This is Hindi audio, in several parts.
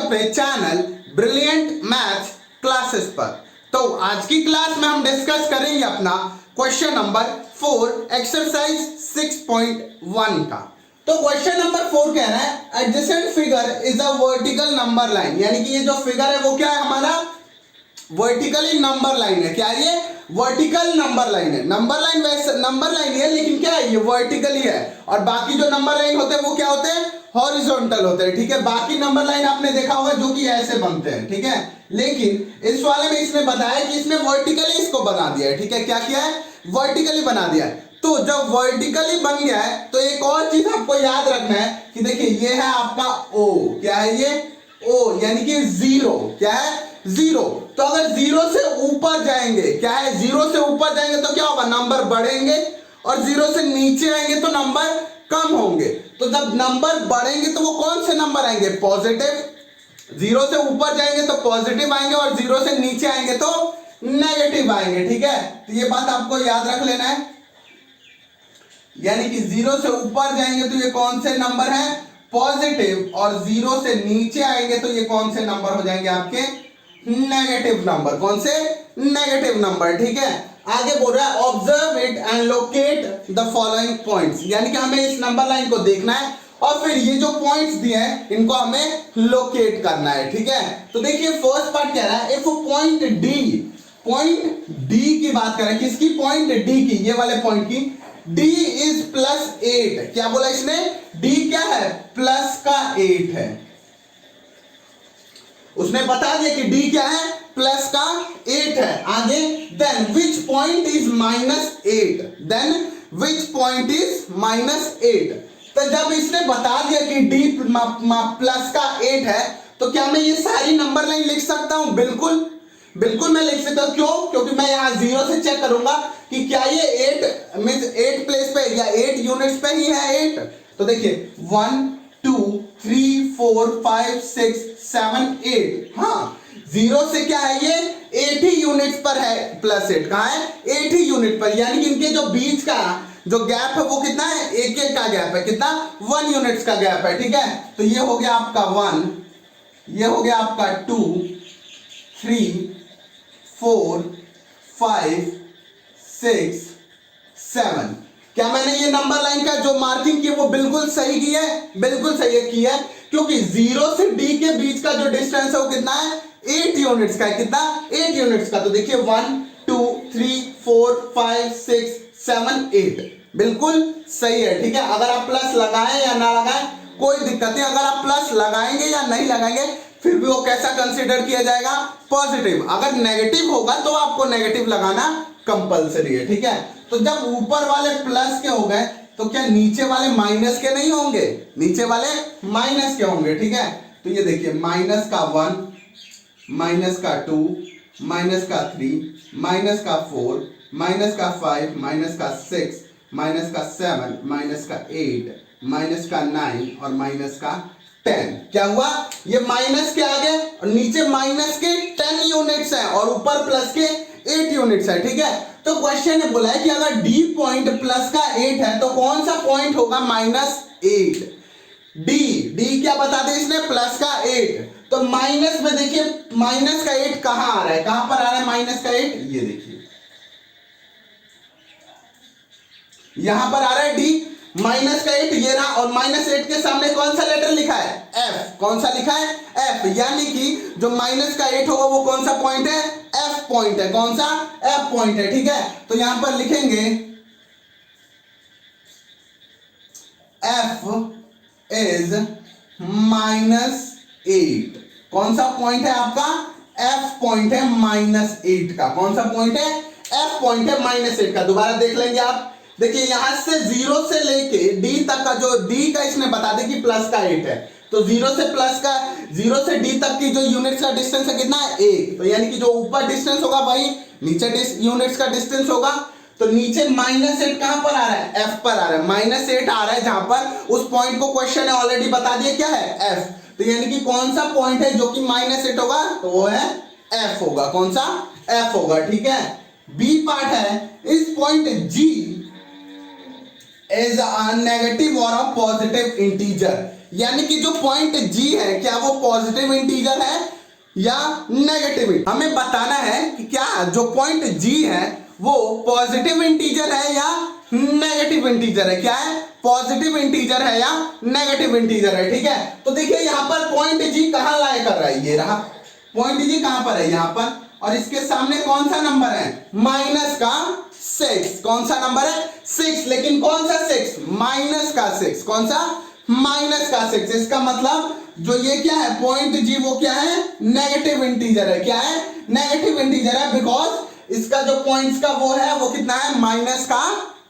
अपने चैनल ब्रिलियंट मैथ्स क्लासेस पर। तो आज की क्लास में हम डिस्कस करेंगे अपना क्वेश्चन नंबर 4 एक्सरसाइज 6.1 का। तो क्वेश्चन नंबर 4 कह रहा है adjacent figure is a vertical number line, यानी कि ये जो फिगर है वो क्या है हमारा वर्टिकली नंबर लाइन है। क्या ये वर्टिकल नंबर लाइन है। नंबर लाइन वैसे नंबर लाइन है लेकिन क्या है ये वर्टिकली है, और बाकी जो नंबर लाइन होते हैं वो क्या होते हैं हॉरिजॉन्टल होते हैं। ठीक है, बाकी नंबर लाइन आपने देखा होगा जो कि ऐसे बनते हैं। ठीक है, लेकिन इस वाले में इसने बताया कि इसने वर्टिकली इसको बना दिया है। ठीक है, क्या किया है वर्टिकली बना दिया है। तो जब वर्टिकली बन गया है तो एक और चीज आपको याद रखना है कि देखिए ये है आपका ओ, क्या है ये ओ, यानी कि जीरो। क्या है जीरो। तो अगर जीरो से ऊपर जाएंगे, क्या है जीरो से ऊपर जाएंगे तो क्या होगा नंबर बढ़ेंगे, और जीरो से नीचे आएंगे तो नंबर कम होंगे। तो जब नंबर बढ़ेंगे तो वो कौन से नंबर आएंगे पॉजिटिव। जीरो से ऊपर जाएंगे तो पॉजिटिव आएंगे, और जीरो से नीचे आएंगे तो नेगेटिव आएंगे। ठीक है, तो ये बात आपको याद रख लेना है। यानी कि जीरो से ऊपर जाएंगे तो ये कौन से नंबर है पॉजिटिव, और जीरो से नीचे आएंगे तो ये कौन से नंबर हो जाएंगे आपके नेगेटिव नंबर। कौन से नेगेटिव नंबर। ठीक है, आगे बोल रहा है observe it and locate the following points, यानी कि हमें इस नंबर लाइन को देखना है और फिर ये जो पॉइंट्स दिए हैं इनको हमें लोकेट करना है। ठीक है, तो देखिए फर्स्ट पार्ट कह रहा है इफ पॉइंट डी की बात कर रहा है, किसकी पॉइंट डी की, ये वाले पॉइंट की, d इज +8। क्या बोला इसने d क्या है प्लस का 8 है। उसने बता दिया कि d क्या है प्लस का 8 है। आगे then which point is -8, then which point is -8। तो जब इसने बता दिया कि d प्लस का 8 है तो क्या मैं ये सारी नंबर लाइन लिख सकता हूं? बिल्कुल बिल्कुल मैं लिख सकता हूं। क्यों? क्योंकि मैं यहां जीरो से चेक करूंगा कि क्या ये 8 मींस 8 प्लेस पे या 8 यूनिट्स पे ही है 8। तो देखिए 1 2 3 4 5 6 7 8, हाँ जीरो से क्या है ये 8 ही यूनिट्स पर है। +8 कहां है 8 ही यूनिट पर, यानी कि इनके जो बीच का जो गैप है वो कितना है एक का गैप है, कितना 1 यूनिट्स का गैप है। ठीक है, तो ये हो गया आपका 1, ये हो गया आपका 2 3 4 5 6 7। क्या मैंने ये नंबर लाइन का जो मार्किंग की वो बिल्कुल सही की है? बिल्कुल सही की है, क्योंकि जीरो से डी के बीच का जो डिस्टेंस है वो कितना है 8 यूनिट्स का है। कितना 8 यूनिट्स का। तो देखिए 1 2 3 4 5 6 7 8 बिल्कुल सही है। ठीक है, अगर आप प्लस लगाएं या ना लगाएं कोई दिक्कत नहीं। अगर आप प्लस लगाएंगे या नहीं लगाएंगे फिर भी वो कैसा कंसीडर किया जाएगा पॉजिटिव। अगर नेगेटिव होगा तो आपको नेगेटिव लगाना कंपलसरी है। ठीक है, तो जब ऊपर वाले प्लस के हो गए तो क्या नीचे वाले माइनस के नहीं होंगे? नीचे वाले माइनस के होंगे। ठीक है, तो ये देखिए माइनस का 1 माइनस का 2 माइनस का 3 माइनस का 4 माइनस का 5 माइनस का 6 माइनस का 7 माइनस का 8 माइनस का 9 और माइनस का 10। क्या हुआ ये माइनस के आगे और नीचे माइनस के 10 यूनिट्स है और ऊपर प्लस के 8 यूनिट्स है। ठीक है, तो क्वेश्चन ने बोला है कि अगर डी पॉइंट प्लस का 8 है तो कौन सा पॉइंट होगा -8। डी क्या बता दे इसने प्लस का 8, तो माइनस में देखिए माइनस का 8 कहां आ रहा है, कहां पर आ रहा है माइनस का 8, ये देखिए यहां पर आ रहा है डी माइनस का 8 ये रहा, और -8 के सामने कौन सा लेटर लिखा है एफ। कौन सा लिखा है एफ, यानी कि जो माइनस का 8 होगा वो कौन सा पॉइंट है एफ पॉइंट है। कौन सा एफ पॉइंट है। ठीक है, तो यहां पर लिखेंगे एफ इज -8। कौन सा पॉइंट है आपका एफ पॉइंट है -8 का। कौन सा पॉइंट है एफ पॉइंट है -8 का। दोबारा देख लेंगे आप, देखिए यहां से जीरो से लेके डी तक का जो डी का इसने बता दिया कि प्लस का 8 है, तो जीरो से डी तक की जो यूनिट्स का डिस्टेंस है कितना है 1। तो यानी कि जो ऊपर डिस्टेंस होगा वही नीचे यूनिट्स का डिस्टेंस होगा। तो नीचे -8 कहां पर आ रहा है एफ पर आ रहा है, -8 आ रहा है जहां पर उस पॉइंट को क्वेश्चन ने ऑलरेडी बता दिया क्या है एफ। तो यानी कि कौन सा पॉइंट है जो कि -8 होगा, तो वो है एफ होगा। कौन सा एफ होगा। ठीक है, बी पार्ट है इस point G is a negative or a positive integer, यानी कि जो पॉइंट जी है क्या वो पॉजिटिव इंटीजर है या नेगेटिव। हमें बताना है कि क्या जो पॉइंट जी है वो पॉजिटिव इंटीजर है या नेगेटिव इंटीजर है। क्या है? पॉजिटिव इंटीजर है या नेगेटिव इंटीजर है। ठीक है, तो देखिए यहां पर पॉइंट जी कहां लाए कर रहा है, ये रहा पॉइंट जी कहां पर है, यहां पर, और इसके सामने कौन सा नंबर है, माइनस का 6। कौन सा नंबर है? 6। लेकिन कौन सा 6? माइनस का 6। कौन सा? माइनस का 6। इसका मतलब जो ये क्या है पॉइंट जी वो क्या है, नेगेटिव इंटीजर है। क्या है? नेगेटिव इंटीजर है, बिकॉज इसका जो पॉइंट्स का वो है वो कितना है, माइनस का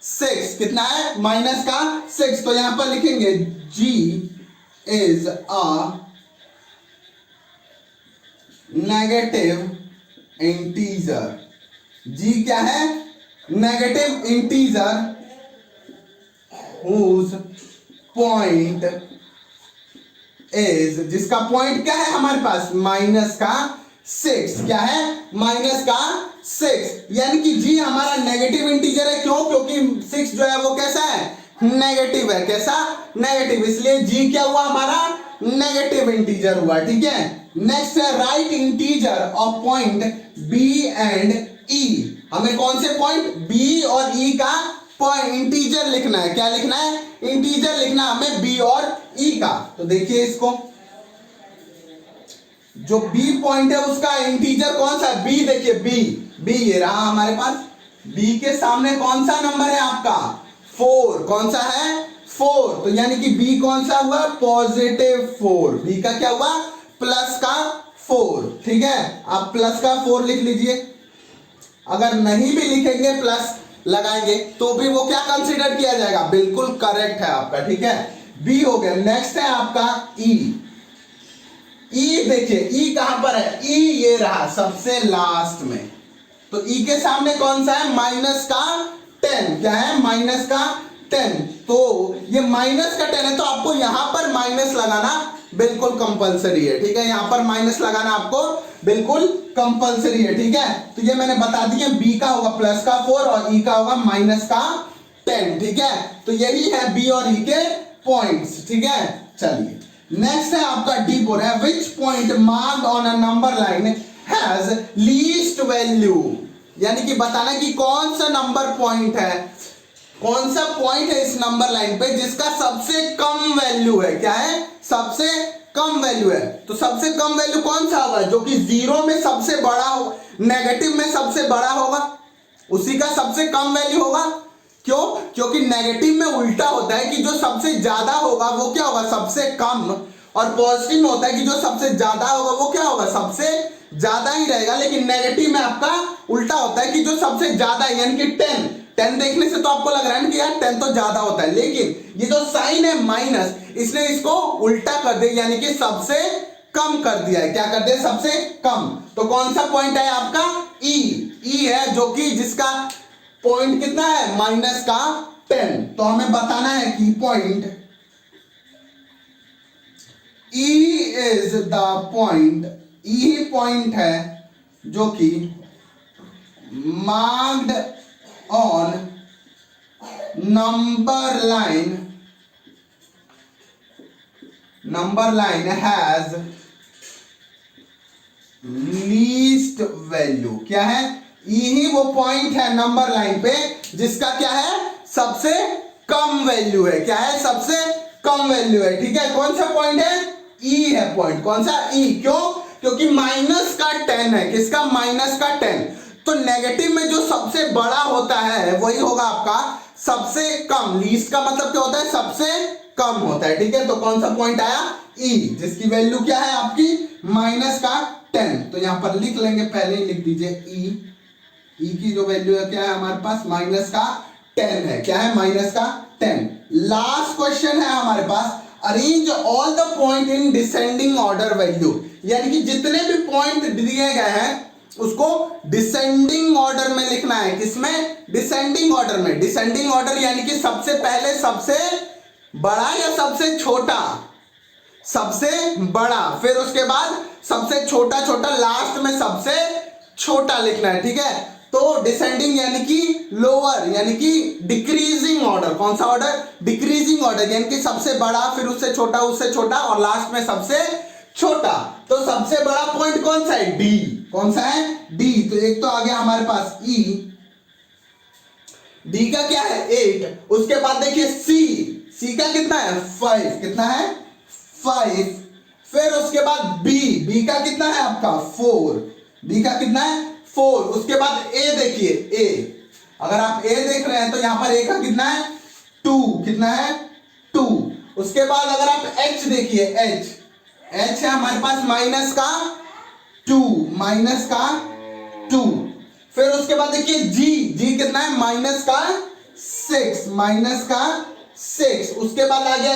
6। कितना है? माइनस का 6। तो यहां पर लिखेंगे g is a negative integer. g क्या है? Negative integer whose point is, जिसका पॉइंट क्या है हमारे पास, माइनस का 6। क्या है? माइनस का 6। यानी कि g हमारा नेगेटिव इंटीजर है। क्यों? क्योंकि 6 जो है वो कैसा है, नेगेटिव है। कैसा? नेगेटिव। इसलिए g क्या हुआ हमारा, नेगेटिव इंटीजर हुआ। ठीक है, नेक्स्ट है right integer of point b and e। हमें कौन से पॉइंट b और e का पॉइंट इंटीजर लिखना है। क्या लिखना है? इंटीजर लिखना हमें b और e का। तो देखिए इसको, जो b पॉइंट है उसका इंटीजर कौन सा है, b। देखिए b ये रहा हमारे पास। b के सामने कौन सा नंबर है आपका, 4। कौन सा है? 4। तो यानी कि b कौन सा हुआ, पॉजिटिव 4। b का क्या हुआ, प्लस का 4। ठीक है, आप प्लस का 4 लिख लीजिए। अगर नहीं भी लिखेंगे प्लस लगाएंगे तो भी वो क्या कंसीडर किया जाएगा, बिल्कुल करेक्ट है आपका। ठीक है, बी हो गया। नेक्स्ट है आपका ई। ई देखिए ई कहां पर है, ई ये रहा सबसे लास्ट में। तो ई के सामने कौन सा है, माइनस का 10। क्या है? माइनस का 10। तो ये माइनस का 10 है, तो आपको यहां पर माइनस लगाना बिल्कुल कंपलसरी है। ठीक है, यहां पर माइनस लगाना आपको बिल्कुल कंपलसरी है। ठीक है, तो ये मैंने बता दिया, बी का होगा प्लस का 4 और ई का होगा माइनस का 10। ठीक है, तो यही है बी और ई के पॉइंट्स। ठीक है, चलिए नेक्स्ट है आपका डी बोल रहा है which point marked on a number line has least value. यानी कि बताना कि कौन सा नंबर पॉइंट है, कौन सा पॉइंट है इस नंबर लाइन पे जिसका सबसे कम वैल्यू है। क्या है? सबसे कम वैल्यू है। तो सबसे कम वैल्यू कौन सा होगा, जो कि जीरो में सबसे बड़ा हो, नेगेटिव में सबसे बड़ा होगा, उसी का सबसे कम वैल्यू होगा। क्यों? क्योंकि नेगेटिव में उल्टा होता है कि जो सबसे ज्यादा होगा वो क्या होगा, सबसे कम, और पॉजिटिव में होता है कि जो सबसे ज्यादा होगा वो क्या होगा, सबसे ज्यादा ही रहेगा। लेकिन नेगेटिव में आपका उल्टा होता है कि जो सबसे ज्यादा है, यानी कि 10 देखने से तो आपको लग रहा है ना कि यार 10 तो ज्यादा होता है, लेकिन ये जो साइन है माइनस, इसने इसको उल्टा कर दिया, यानी कि सबसे कम कर दिया है। क्या कर दिया? सबसे कम। तो कौन सा पॉइंट है आपका, ई है, जो कि जिसका पॉइंट कितना है, माइनस का 10। तो हमें बताना है कि point E is the point, E point है जो कि marked on number line has least value। क्या है? यही वो पॉइंट है नंबर लाइन पे जिसका क्या है, सबसे कम वैल्यू है। क्या है? सबसे कम वैल्यू है। ठीक है, कौन सा पॉइंट है, ई है पॉइंट। कौन सा? ई। क्यों? क्योंकि माइनस का 10 है। किसका? माइनस का 10। तो नेगेटिव में जो सबसे बड़ा होता है वही होगा आपका सबसे कम। लीस्ट का मतलब क्या होता है, सबसे कम होता है। ठीक है, तो कौन सा पॉइंट आया, ई, जिसकी वैल्यू क्या है आपकी, माइनस का 10। तो यहां पर लिख लेंगे, पहले ही लिख दीजिए ई की जो वैल्यू है क्या है हमारे पास, माइनस का 10 है। क्या है? माइनस का 10। लास्ट क्वेश्चन है हमारे पास, arrange all the point in descending order value. यानी कि जितने भी पॉइंट दिए गए हैं उसको डिसेंडिंग ऑर्डर में लिखना है। किसमें? डिसेंडिंग ऑर्डर में। डिसेंडिंग ऑर्डर यानी कि सबसे पहले सबसे बड़ा या सबसे छोटा, सबसे बड़ा, फिर उसके बाद सबसे छोटा छोटा, लास्ट में सबसे छोटा लिखना है। ठीक है, तो डिसेंडिंग यानी कि लोअर, यानी कि डिक्रीजिंग ऑर्डर। कौन सा ऑर्डर? डिक्रीजिंग ऑर्डर, यानी कि सबसे बड़ा, फिर उससे छोटा और लास्ट में सबसे छोटा। तो सबसे बड़ा पॉइंट कौन सा है? डी। कौन सा है? डी। तो एक तो आ गया हमारे पास ई, डी का क्या है? 8। उसके बाद देखिए सी का कितना है? 5। कितना है? 5। फिर उसके बाद बी का कितना है आपका? 4। बी का कितना है? 4। उसके बाद ए देखिए, ए, अगर आप ए देख रहे हैं तो यहां पर ए का कितना है? 2। कितना है? 2। उसके बाद अगर आप एच देखिए, एच है हमारे पास माइनस का 2, माइनस का 2। फिर उसके बाद देखिए जी कितना है? माइनस का 6, माइनस का 6। उसके बाद आ गया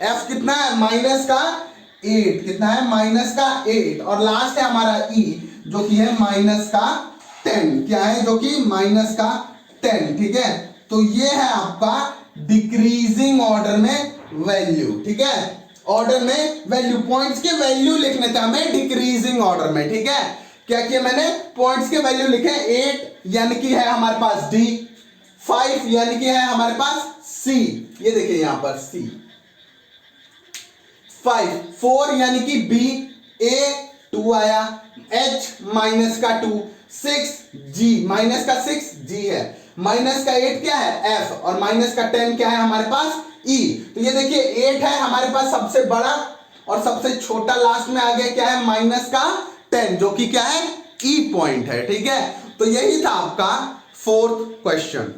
एफ कितना है? माइनस का 8। कितना है? माइनस का 8। और लास्ट है हमारा ई, जो कि है माइनस का 10। क्या है? जो कि माइनस का 10। ठीक है, तो ये है आपका डिक्रीजिंग ऑर्डर में वैल्यू। ठीक है, ऑर्डर में वैल्यू, पॉइंट्स के वैल्यू लिखने थे हमें डिक्रीजिंग ऑर्डर में। ठीक है, क्या किया मैंने? पॉइंट्स के वैल्यू लिखे। 8 यानी कि है हमारे पास डी, 5 यानी कि है हमारे पास सी, ये देखिए यहां पर सी, 5, 4 यानी कि बी, ए 2 आया, एच माइनस का 2, 6 जी, माइनस का 6 जी है, माइनस का 8 क्या है? एफ, और माइनस का 10 क्या है हमारे पास? ई। तो ये देखिए 8 है हमारे पास सबसे बड़ा, और सबसे छोटा लास्ट में आ गया क्या है? माइनस का 10, जो कि क्या है? ई पॉइंट है। ठीक है, तो यही था आपका 4th क्वेश्चन।